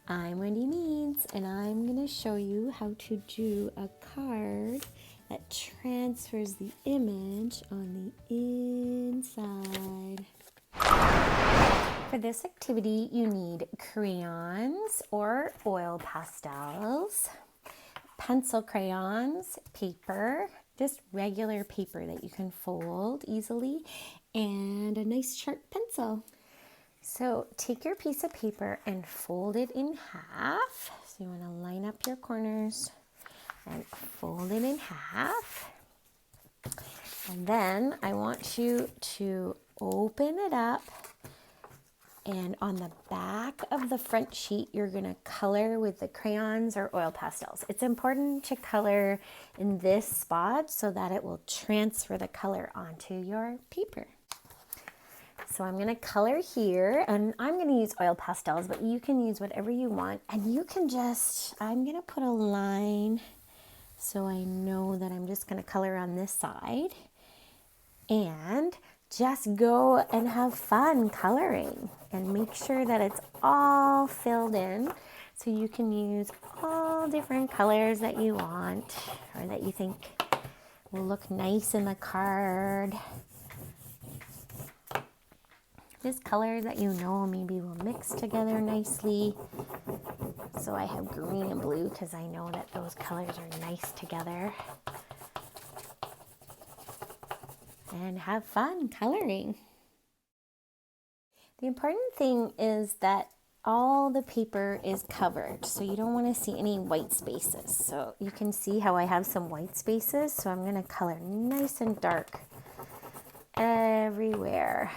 I'm Wendy Means, and I'm going to show you how to do a card that transfers the image on the inside. For this activity, you need crayons or oil pastels, pencil crayons, paper, just regular paper that you can fold easily, and a nice sharp pencil. So take your piece of paper and fold it in half. So you want to line up your corners and fold it in half. And then I want you to open it up, and on the back of the front sheet, you're going to color with the crayons or oil pastels. It's important to color in this spot so that it will transfer the color onto your paper. So I'm going to color here, and I'm going to use oil pastels, but you can use whatever you want. And you can just, I'm going to put a line so I know that I'm just going to color on this side. And just go and have fun coloring and make sure that it's all filled in so you can use all different colors that you want or that you think will look nice in the card. Just colors that you know maybe will mix together nicely. So I have green and blue because I know that those colors are nice together. And have fun coloring. The important thing is that all the paper is covered, so you don't want to see any white spaces. So you can see how I have some white spaces, so I'm going to color nice and dark everywhere,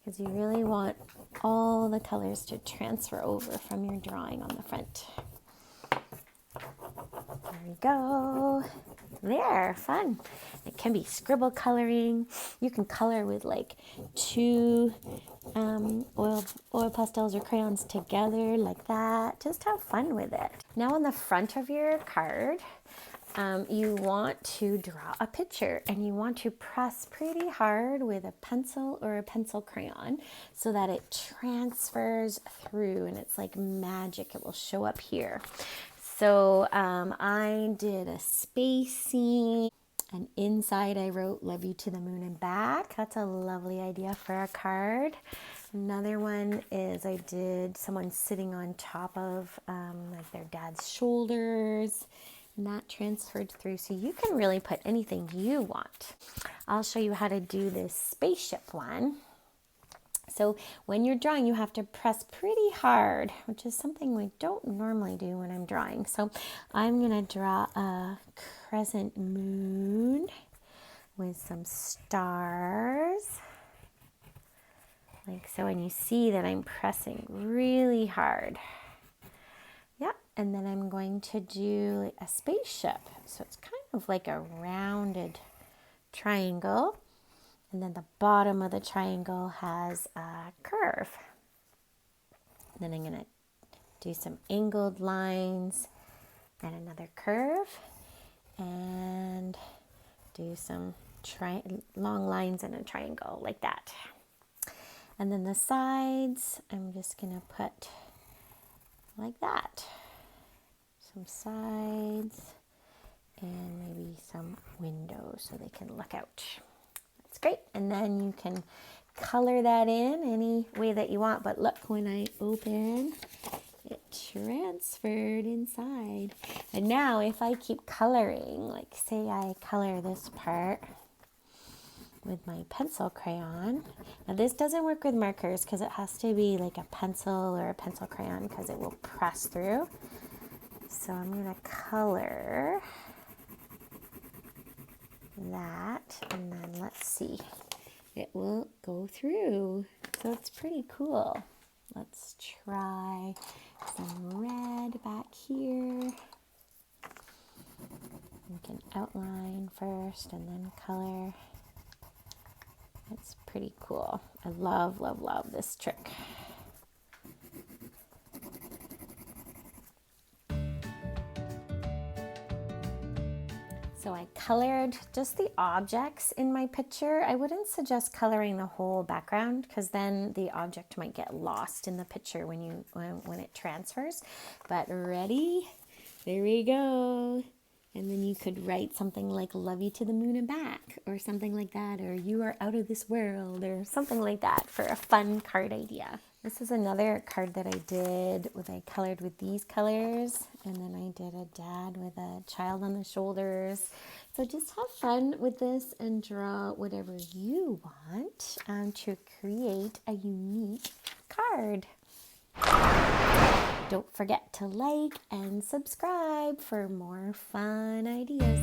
because you really want all the colors to transfer over from your drawing on the front. There we go. There, fun. It can be scribble coloring. You can color with like two oil pastels or crayons together like that. Just have fun with it. Now on the front of your card, you want to draw a picture, and you want to press pretty hard with a pencil or a pencil crayon so that it transfers through, and it's like magic. It will show up here. So I did a space scene, and inside I wrote "Love you to the moon and back." That's a lovely idea for a card. Another one is I did someone sitting on top of like their dad's shoulders, and that transferred through. So you can really put anything you want. I'll show you how to do this spaceship one. So when you're drawing, you have to press pretty hard, which is something we don't normally do when I'm drawing. So I'm going to draw a crescent moon with some stars, like so, and you see that I'm pressing really hard. Yeah, and then I'm going to do a spaceship. So it's kind of like a rounded triangle. And then the bottom of the triangle has a curve. Then I'm going to do some angled lines and another curve, and do some long lines and a triangle like that. And then the sides, I'm just going to put like that. Some sides and maybe some windows so they can look out. Great. And then you can color that in any way that you want. But look, when I open, it transferred inside. And now if I keep coloring, like say I color this part with my pencil crayon. Now this doesn't work with markers because it has to be like a pencil or a pencil crayon because it will press through. So I'm going to color that, and then let's see, it will go through. So it's pretty cool. Let's try some red back here. You can outline first and then color. It's pretty cool. I love, love, love this trick. So I colored just the objects in my picture. I wouldn't suggest coloring the whole background because then the object might get lost in the picture when it transfers. But ready? There we go. And then you could write something like "Love you to the moon and back" or something like that, or "You are out of this world" or something like that for a fun card idea. This is another card that I did with, I colored with these colors, and then I did a dad with a child on the shoulders. So just have fun with this and draw whatever you want to create a unique card. Don't forget to like and subscribe for more fun ideas.